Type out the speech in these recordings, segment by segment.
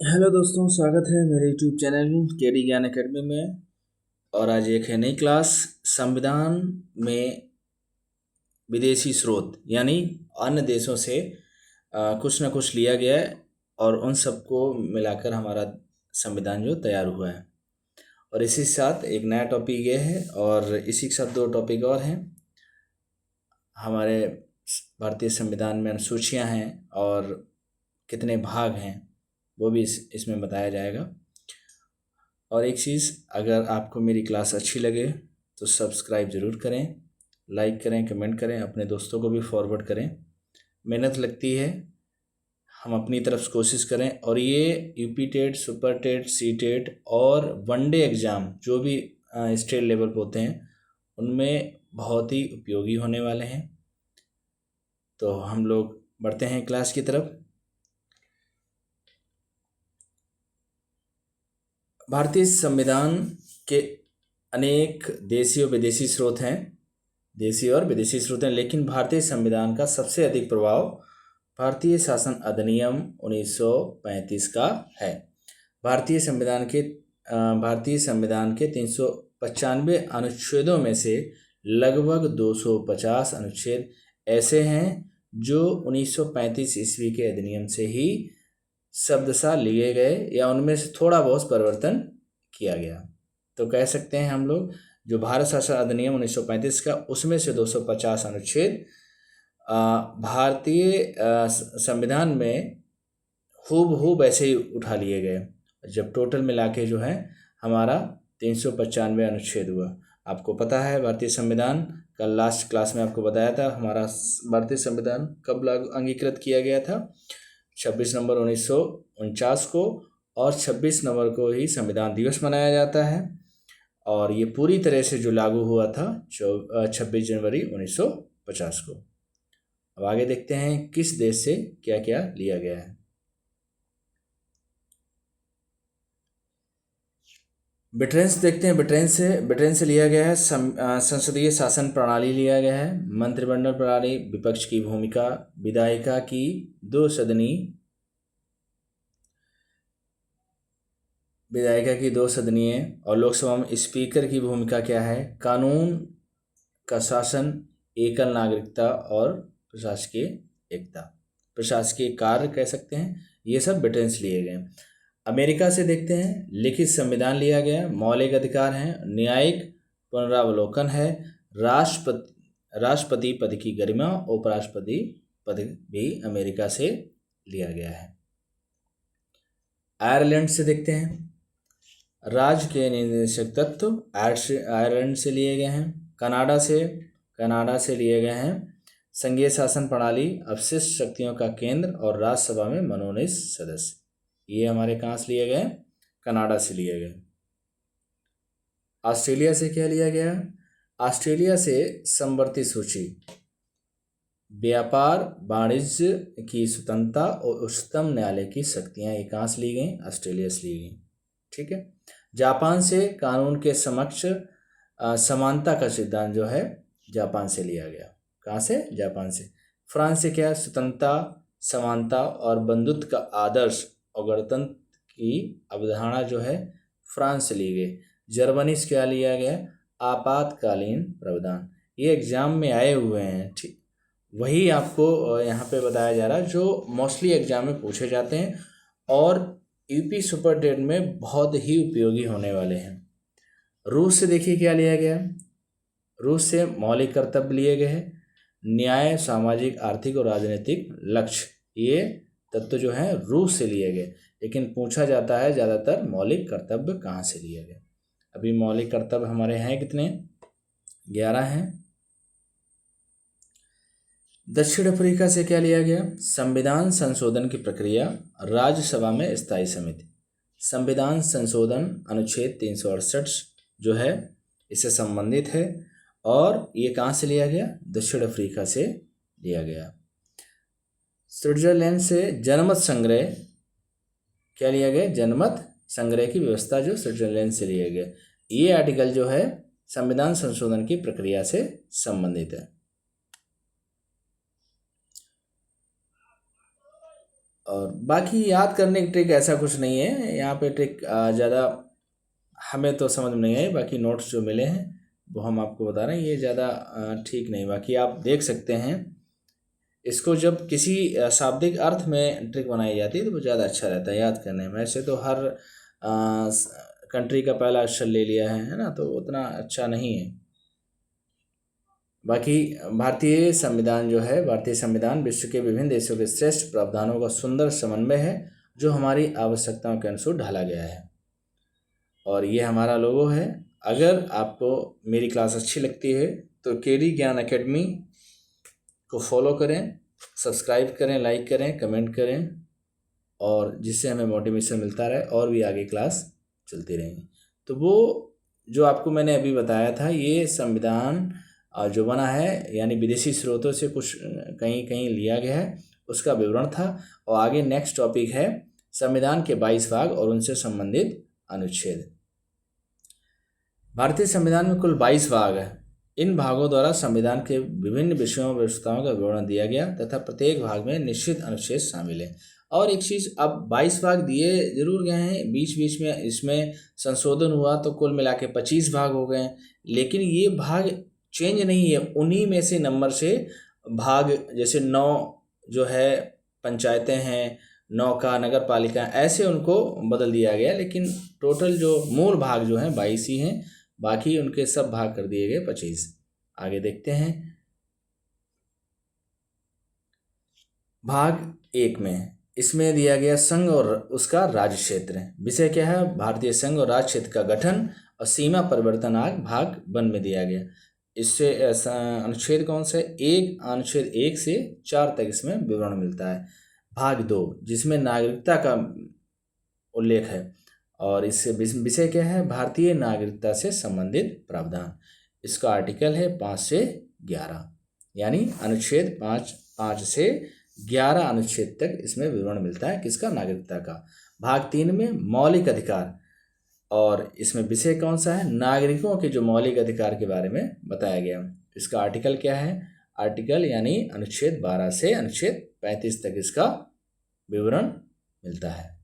Hello दोस्तों, स्वागत है मेरे यूट्यूब चैनल के डी ज्ञान अकेडमी में। और आज एक है नई क्लास, संविधान में विदेशी स्रोत, यानी अन्य देशों से कुछ ना कुछ लिया गया है और उन सबको मिलाकर हमारा संविधान जो तैयार हुआ है। और इसी के साथ एक नया टॉपिक ये है और इसी के साथ दो टॉपिक और हैं। हमारे भारतीय संविधान में अनुसूचियाँ हैं और कितने भाग हैं वो भी इसमें बताया जाएगा। और एक चीज़, अगर आपको मेरी क्लास अच्छी लगे तो सब्सक्राइब ज़रूर करें, लाइक करें, कमेंट करें, अपने दोस्तों को भी फॉरवर्ड करें। मेहनत लगती है, हम अपनी तरफ से कोशिश करें। और ये UP TET, super TET, C TET और वनडे एग्ज़ाम जो भी स्टेट लेवल पर होते हैं उनमें बहुत ही उपयोगी होने वाले हैं। तो हम लोग बढ़ते हैं क्लास की तरफ। भारतीय संविधान के अनेक देशी और विदेशी स्रोत हैं, लेकिन भारतीय संविधान का सबसे अधिक प्रभाव भारतीय शासन अधिनियम 1935 का है। भारतीय संविधान के 395 अनुच्छेदों में से लगभग 250 अनुच्छेद ऐसे हैं जो 1935 ईस्वी के अधिनियम से ही शब्दशः लिए गए या उनमें से थोड़ा बहुत परिवर्तन किया गया। तो कह सकते हैं हम लोग, जो भारत शासन अधिनियम 1935 का, उसमें से 250 अनुच्छेद भारतीय संविधान में हूबहू वैसे ही उठा लिए गए। जब टोटल मिला के जो है हमारा 395 अनुच्छेद हुआ। आपको पता है भारतीय संविधान, कल लास्ट क्लास में आपको बताया था हमारा भारतीय संविधान कब अंगीकृत किया गया था, 26 नवंबर 1949 को। और 26 नवंबर को ही संविधान दिवस मनाया जाता है और ये पूरी तरह से जो लागू हुआ था 26 जनवरी 1950 को। अब आगे देखते हैं किस देश से क्या क्या लिया गया है। ब्रिटेन से देखते हैं। ब्रिटेन से लिया गया है संसदीय शासन प्रणाली लिया गया है, मंत्रिमंडल प्रणाली, विपक्ष की भूमिका, विधायिका की दो सदनीय और लोकसभा में स्पीकर की भूमिका क्या है, कानून का शासन, एकल नागरिकता और प्रशासकीय कार्य कह सकते हैं, ये सब ब्रिटेन से लिए गए। अमेरिका से देखते हैं, लिखित संविधान लिया गया, मौलिक अधिकार हैं, न्यायिक पुनरावलोकन है, राष्ट्रपति पद की गरिमा, उपराष्ट्रपति पद भी अमेरिका से लिया गया है। आयरलैंड से देखते हैं, राज्य के निदेशक तत्व आयरलैंड से लिए गए हैं। कनाडा से लिए गए हैं संघीय शासन प्रणाली, अवशिष्ट शक्तियों का केंद्र और राज्यसभा में मनोनीत सदस्य। ये हमारे कहाँ से लिए गए, कनाडा से लिए गए। ऑस्ट्रेलिया से क्या लिया गया, ऑस्ट्रेलिया से समवर्ती सूची, व्यापार वाणिज्य की स्वतंत्रता और उच्चतम न्यायालय की शक्तियाँ, ये कहाँ से ली गई, ऑस्ट्रेलिया से ली गई। ठीक है। जापान से कानून के समक्ष समानता का सिद्धांत जो है जापान से लिया गया। कहाँ से, जापान से। फ्रांस से क्या, स्वतंत्रता, समानता और बंधुत्व का आदर्श और गणतंत्र की अवधारणा जो है फ्रांस से ली गई। जर्मनी से क्या लिया गया, आपातकालीन प्रावधान। ये एग्जाम में आए हुए हैं, ठीक, वही आपको यहाँ पे बताया जा रहा है जो मोस्टली एग्जाम में पूछे जाते हैं और यूपी सुपर टेट में बहुत ही उपयोगी होने वाले हैं। रूस से देखिए क्या लिया गया, रूस से मौलिक कर्तव्य लिए गए हैं, न्याय, सामाजिक, आर्थिक और राजनीतिक लक्ष्य, ये तत्व जो हैं रूस से लिए गए। लेकिन पूछा जाता है ज़्यादातर मौलिक कर्तव्य कहाँ से लिए गए। अभी मौलिक कर्तव्य हमारे हैं कितने, 11 हैं। दक्षिण अफ्रीका से क्या लिया गया, संविधान संशोधन की प्रक्रिया, राज्यसभा में स्थायी समिति। संविधान संशोधन अनुच्छेद 368 जो है इससे संबंधित है और ये कहाँ से लिया गया, दक्षिण अफ्रीका से लिया गया। स्विट्जरलैंड से जनमत संग्रह क्या लिया गया, जनमत संग्रह की व्यवस्था जो स्विट्जरलैंड से लिया गया। ये आर्टिकल जो है संविधान संशोधन की प्रक्रिया से संबंधित है। और बाकी याद करने की ट्रिक ऐसा कुछ नहीं है यहाँ पे। ट्रिक ज़्यादा हमें तो समझ में नहीं आई, बाकी नोट्स जो मिले हैं वो हम आपको बता रहे हैं। ये ज़्यादा ठीक नहीं, बाकी आप देख सकते हैं। इसको जब किसी शाब्दिक अर्थ में ट्रिक बनाई जाती है तो वो ज़्यादा अच्छा रहता है याद करने में। ऐसे तो हर कंट्री का पहला अक्षर ले लिया है ना, तो उतना अच्छा नहीं है। बाकी भारतीय संविधान जो है, भारतीय संविधान विश्व के विभिन्न देशों के श्रेष्ठ प्रावधानों का सुंदर समन्वय है जो हमारी आवश्यकताओं के अनुसार ढाला गया है। और ये हमारा लोगो है। अगर आपको मेरी क्लास अच्छी लगती है तो केडी ज्ञान एकेडमी को फॉलो करें, सब्सक्राइब करें, लाइक करें, कमेंट करें, और जिससे हमें मोटिवेशन मिलता रहे और भी आगे क्लास चलती रहेंगी। तो वो जो आपको मैंने अभी बताया था, ये संविधान जो बना है यानी विदेशी स्रोतों से कुछ कहीं कहीं लिया गया है, उसका विवरण था। और आगे नेक्स्ट टॉपिक है संविधान के 22 भाग और उनसे संबंधित अनुच्छेद। भारतीय संविधान में कुल 22 भाग है। इन भागों द्वारा संविधान के विभिन्न विषयों व्यवस्थाओं का विवरण दिया गया तथा प्रत्येक भाग में निश्चित अनुच्छेद शामिल है। और एक चीज़, अब 22 भाग दिए जरूर गए हैं, बीच बीच में इसमें संशोधन हुआ तो कुल मिला के 25 भाग हो गए, लेकिन ये भाग चेंज नहीं है। उन्हीं में से नंबर से भाग, जैसे 9 जो है पंचायतें हैं, 9 का नगर पालिका, ऐसे उनको बदल दिया गया, लेकिन टोटल जो मूल भाग जो हैं 22 ही हैं। बाकी उनके सब भाग कर दिए गए 25। आगे देखते हैं। भाग 1 में इसमें दिया गया संघ और उसका राज्य क्षेत्र। विषय क्या है? भारतीय संघ और राज्य क्षेत्र का गठन और सीमा परिवर्तन भाग 1 में दिया गया। इससे अनुच्छेद कौन सा है? अनुच्छेद 1 से 4 तक इसमें विवरण मिलता है। भाग 2 जिसमें नागरिकता का उल्लेख है, और इससे विषय क्या है? भारतीय नागरिकता से संबंधित प्रावधान। इसका आर्टिकल है 5 से 11, यानी अनुच्छेद 5 से 11 अनुच्छेद तक इसमें विवरण मिलता है किसका? नागरिकता का। भाग 3 में मौलिक अधिकार, और इसमें विषय कौन सा है? नागरिकों के जो मौलिक अधिकार के बारे में बताया गया। इसका आर्टिकल क्या है? आर्टिकल यानी अनुच्छेद 12 से अनुच्छेद 35 तक इसका विवरण मिलता है।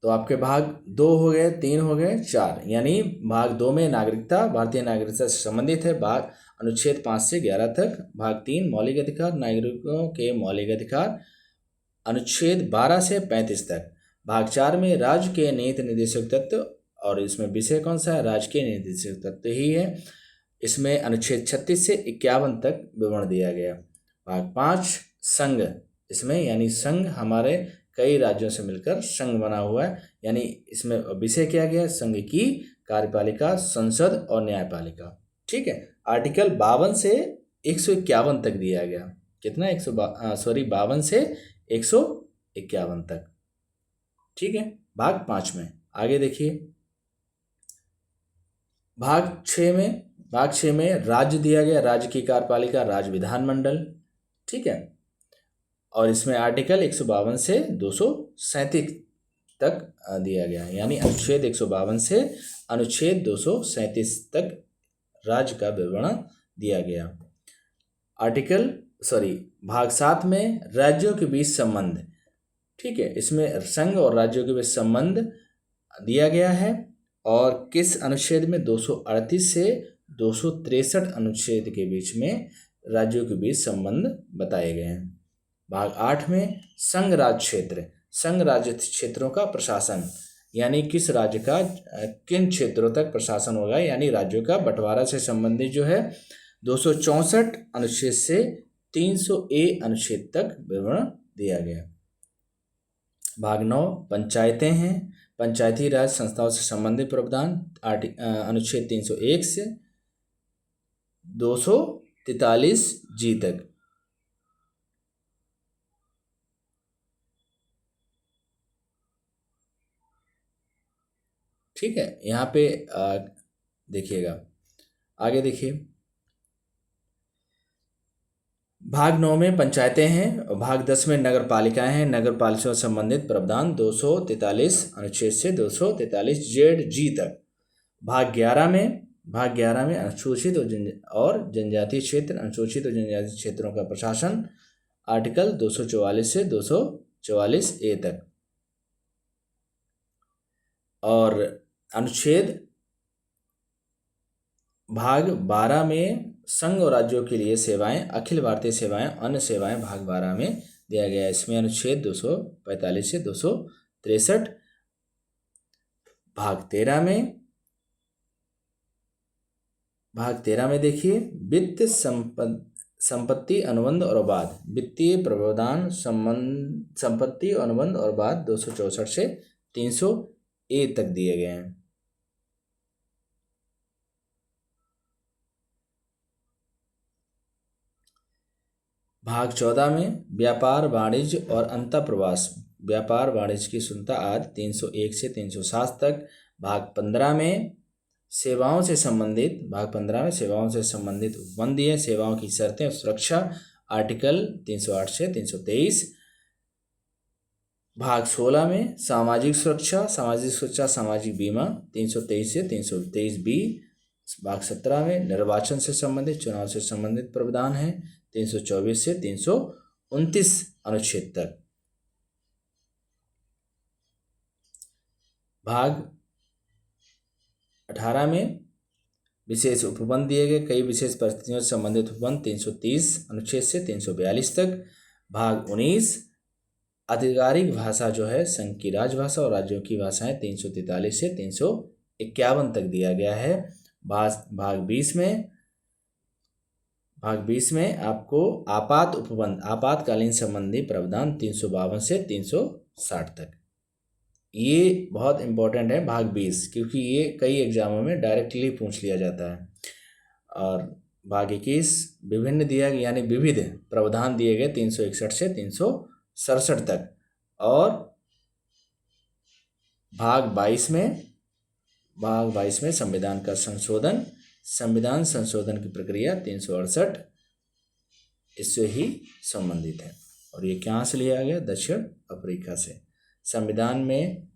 तो आपके भाग 2 हो गए, 3 हो गए, 4, यानी भाग 2 में नागरिकता, भारतीय नागरिकता से संबंधित है, भाग अनुच्छेद 5 से 11 तक। भाग 3 मौलिक अधिकार, नागरिकों के मौलिक अधिकार, अनुच्छेद 12 से 35 तक। भाग 4 में राज्य के नीति निर्देशक तत्व, और इसमें विषय कौन सा है? राज्य के निर्देशक तत्व ही है। इसमें अनुच्छेद 36 से 51 तक विवरण दिया गया। भाग 5 संघ, इसमें यानी संघ हमारे कई राज्यों से मिलकर संघ बना हुआ है, यानी इसमें विषय किया गया संघ की कार्यपालिका, संसद और न्यायपालिका। ठीक है। आर्टिकल 52 से 151 तक दिया गया। कितना? 52 से 151 तक। ठीक है। भाग 5 में आगे देखिए। भाग 6 में राज्य दिया गया, राज्य की कार्यपालिका, राज्य विधानमंडल। ठीक है। और इसमें आर्टिकल 152 से 237 तक दिया गया, यानी अनुच्छेद 152 से अनुच्छेद 237 तक राज्य का विवरण दिया गया। भाग 7 में राज्यों के बीच संबंध। ठीक है। इसमें संघ और राज्यों के बीच संबंध दिया गया है, और किस अनुच्छेद में? 238 से 263 अनुच्छेद के बीच में राज्यों के बीच संबंध बताए गए हैं। भाग 8 में संघ राज्य क्षेत्र, संघ राज्य क्षेत्रों का प्रशासन, यानी किस राज्य का किन क्षेत्रों तक प्रशासन होगा, यानी राज्यों का बंटवारा से संबंधित जो है 264 अनुच्छेद से 300A अनुच्छेद तक विवरण दिया गया। भाग 9 पंचायतें हैं, पंचायती राज संस्थाओं से संबंधित प्रावधान, अनुच्छेद 301 से 243G तक। ठीक है। यहाँ पे देखिएगा, आगे देखिए। भाग 9 में पंचायतें हैं, और भाग 10 में नगर पालिकाएँ हैं, नगर पालिकाओं से संबंधित प्रावधान 243 अनुच्छेद से 243ZG तक। भाग 11 में अनुसूचित और जनजातीय क्षेत्र, अनुसूचित और जनजातीय क्षेत्रों का प्रशासन, आर्टिकल 244 से 244A तक। और अनुच्छेद भाग 12 में संघ और राज्यों के लिए सेवाएं, अखिल भारतीय सेवाएं, अन्य सेवाएं भाग 12 में दिया गया है। इसमें अनुच्छेद 245 से 263। भाग 13 में देखिए वित्त संपत्ति अनुबंध और बाद, वित्तीय प्रावधान संपत्ति अनुबंध और बाद 264 से 300A तक दिए गए हैं। भाग 14 में व्यापार वाणिज्य और अंतःप्रवास, व्यापार वाणिज्य की शुद्धता आज 301 से 307 तक। भाग 15 में सेवाओं से संबंधित, उपबंध दिए, सेवाओं की शर्तें और सुरक्षा, आर्टिकल 308 से 323। भाग 16 में सामाजिक सुरक्षा, सामाजिक बीमा 323 से 323B। भाग 17 में निर्वाचन से संबंधित, चुनाव से संबंधित प्रावधान है 324 से 329 अनुच्छेद तक। भाग 18 में विशेष उपबंध दिए गए, कई विशेष परिस्थितियों से संबंधित उपबंध 330 अनुच्छेद से 342 तक। भाग 19 आधिकारिक भाषा जो है संघ की राजभाषा और राज्यों की भाषाएं 343 से 351 तक दिया गया है। भाग 20 में आपको आपात उपबंध, आपातकालीन संबंधी प्रावधान 352 से 360 तक। ये बहुत इंपॉर्टेंट है भाग 20, क्योंकि ये कई एग्जामों में डायरेक्टली पूछ लिया जाता है। और भाग 21 विभिन्न दिया गया, यानी विविध प्रावधान दिए गए 361 से 367 तक। और भाग 22 में संविधान का संशोधन, संविधान संशोधन की प्रक्रिया 368 इससे ही संबंधित है। और ये कहाँ से लिया गया? दक्षिण अफ्रीका से। संविधान में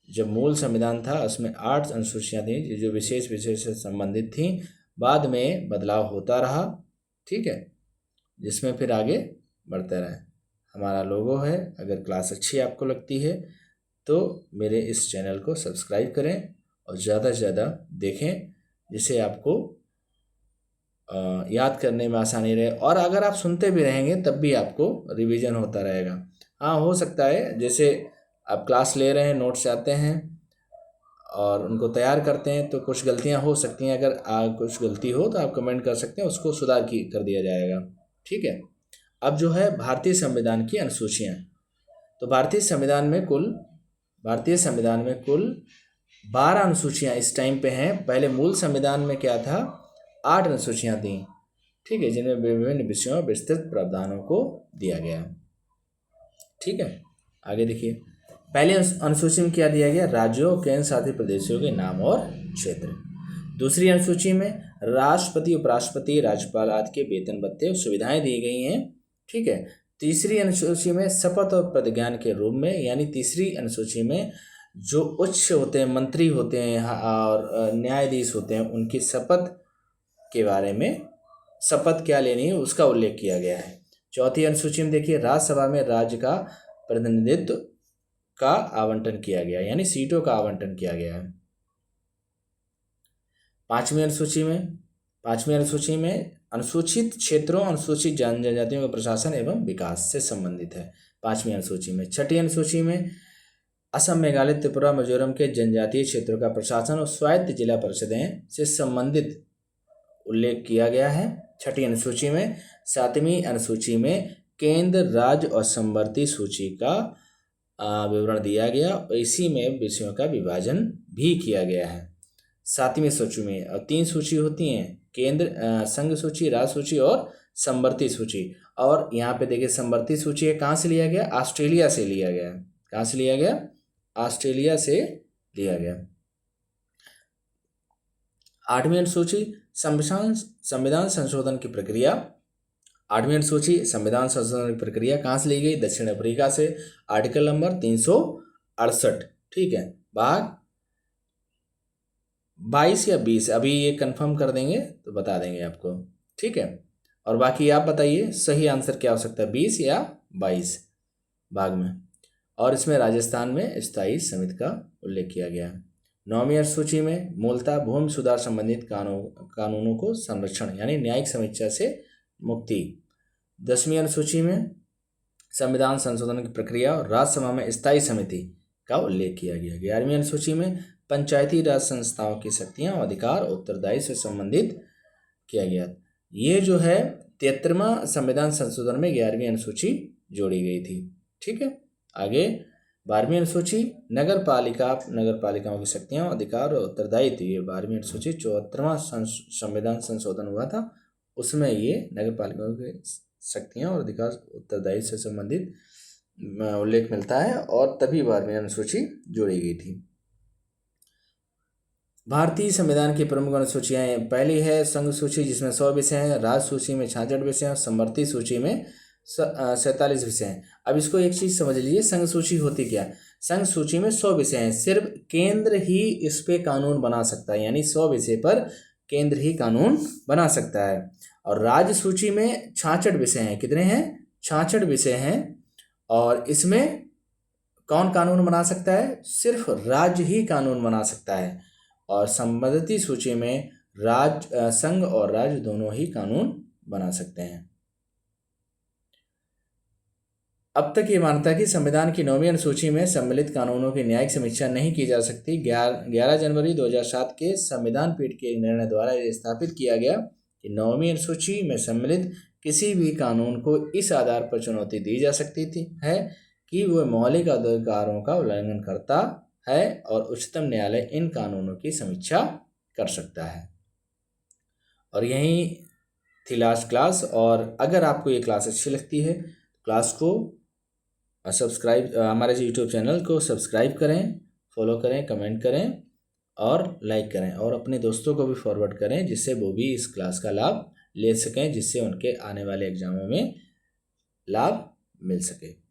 जब मूल संविधान था उसमें 8 अनुसूचियाँ थी जो विशेष से संबंधित थीं। बाद में बदलाव होता रहा, ठीक है, जिसमें फिर आगे बढ़ते रहे। हमारा लोगो है। अगर क्लास अच्छी आपको लगती है तो मेरे इस चैनल को सब्सक्राइब करें और ज़्यादा से ज़्यादा देखें, जिससे आपको याद करने में आसानी रहे। और अगर आप सुनते भी रहेंगे तब भी आपको रिवीजन होता रहेगा। हाँ, हो सकता है जैसे आप क्लास ले रहे हैं, नोट्स आते हैं और उनको तैयार करते हैं तो कुछ गलतियां हो सकती हैं। अगर कुछ गलती हो तो आप कमेंट कर सकते हैं, उसको सुधार कर दिया जाएगा, ठीक है। अब जो है भारतीय संविधान की अनुसूचियाँ, तो भारतीय संविधान में कुल 12 अनुसूचियाँ इस टाइम पे हैं। पहले मूल संविधान में क्या था? 8 अनुसूचियाँ थी, ठीक है, जिनमें विभिन्न विषयों विस्तृत प्रावधानों को दिया गया, ठीक है। आगे देखिए, पहले अनुसूची में क्या दिया गया? राज्यों और केंद्र शासित प्रदेशों के नाम और क्षेत्र। दूसरी अनुसूची में राष्ट्रपति, उपराष्ट्रपति, राज्यपाल आदि के वेतन भत्ते और सुविधाएं दी गई हैं, ठीक है। तीसरी अनुसूची में शपथ और प्रतिज्ञान के रूप में, यानी तीसरी अनुसूची में जो उच्च होते हैं, मंत्री होते हैं और न्यायाधीश होते हैं, उनकी शपथ के बारे में, शपथ क्या लेनी है उसका उल्लेख किया गया है। चौथी अनुसूची में देखिए, राज्यसभा में राज्य का प्रतिनिधित्व का आवंटन किया गया, यानी सीटों का आवंटन किया गया है। पांचवी अनुसूची में अनुसूचित क्षेत्रों, अनुसूचित जनजातियों का प्रशासन एवं विकास से संबंधित है, पांचवी अनुसूची में। छठी अनुसूची में असम, मेघालय, त्रिपुरा, मिजोरम के जनजातीय क्षेत्रों का प्रशासन और स्वायत्त जिला परिषदें से संबंधित उल्लेख किया गया है, छठी अनुसूची में। सातवीं अनुसूची में केंद्र, राज्य और समवर्ती सूची का विवरण दिया गया और इसी में विषयों का विभाजन भी किया गया है। सातवीं सूची में और 3 सूची होती हैं, केंद्र, संघ सूची, राज्य सूची और समवर्ती सूची। और यहाँ पे देखिए समवर्ती सूची है, कहाँ से लिया गया? ऑस्ट्रेलिया से लिया गया। कहाँ से लिया गया? ऑस्ट्रेलिया से लिया गया। आठवीं अनुसूची संविधान संशोधन की प्रक्रिया। आठवीं अनुसूची संविधान संशोधन की प्रक्रिया कहाँ से ली गई? दक्षिण अफ्रीका से, आर्टिकल नंबर 368, ठीक है। भाग 22 या 20 अभी ये कंफर्म कर देंगे तो बता देंगे आपको, ठीक है। और बाकी आप बताइए सही आंसर क्या हो सकता है, 20 या 22 भाग में। और इसमें राजस्थान में स्थायी समिति का उल्लेख किया गया है। 9वीं अनुसूची में मूलतः भूमि सुधार संबंधित कानूनों को संरक्षण यानी न्यायिक समीक्षा से मुक्ति। 10वीं अनुसूची में संविधान संशोधन की प्रक्रिया और राज्यसभा में स्थायी समिति का उल्लेख किया गया। 11वीं अनुसूची में पंचायती राज संस्थाओं की शक्तियां और अधिकार उत्तरदायित्व से संबंधित किया गया। ये जो है 73वां संविधान संशोधन में 11वीं अनुसूची जोड़ी गई थी। ठीक है, आगे 12वीं अनुसूची नगर पालिकाओं की शक्तियां और अधिकार और उत्तरदायित्व। ये 12वीं अनुसूची 74वां संविधान संशोधन हुआ था, उसमें ये नगर पालिकाओं की शक्तियां और अधिकार उत्तरदायित्व से संबंधित उल्लेख मिलता है और तभी 12वीं अनुसूची जोड़ी गई थी। भारतीय संविधान की प्रमुख अनुसूचियाँ, पहली है संघ सूची जिसमें 100 विषय हैं, राज्य सूची में 66 विषय हैं और समवर्ती सूची में 47 विषय हैं। अब इसको एक चीज़ समझ लीजिए, संघ सूची होती क्या? संघ सूची में 100 विषय हैं, सिर्फ केंद्र ही इस पे कानून बना सकता है, यानी 100 विषय पर केंद्र ही कानून बना सकता है। और राज्य सूची में 66 विषय हैं। कितने हैं? 66 विषय हैं। और इसमें कौन कानून बना सकता है? सिर्फ राज्य ही कानून बना सकता है। और संबंधित सूची में राज्य, संघ और राज्य दोनों ही कानून बना सकते हैं। अब तक ये मान्यता कि संविधान की 9वीं अनुसूची में सम्मिलित कानूनों की न्यायिक समीक्षा नहीं की जा सकती। 11 जनवरी 2007 के संविधान पीठ के निर्णय द्वारा यह स्थापित किया गया कि 9वीं अनुसूची में सम्मिलित किसी भी कानून को इस आधार पर चुनौती दी जा सकती है कि वह मौलिक अधिकारों का उल्लंघन करता है और उच्चतम न्यायालय इन कानूनों की समीक्षा कर सकता है। और यही थी लास्ट क्लास। और अगर आपको ये क्लास अच्छी लगती है, क्लास को सब्सक्राइब, हमारे यूट्यूब चैनल को सब्सक्राइब करें, फॉलो करें, कमेंट करें और लाइक करें और अपने दोस्तों को भी फॉरवर्ड करें जिससे वो भी इस क्लास का लाभ ले सकें, जिससे उनके आने वाले एग्जामों में लाभ मिल सके।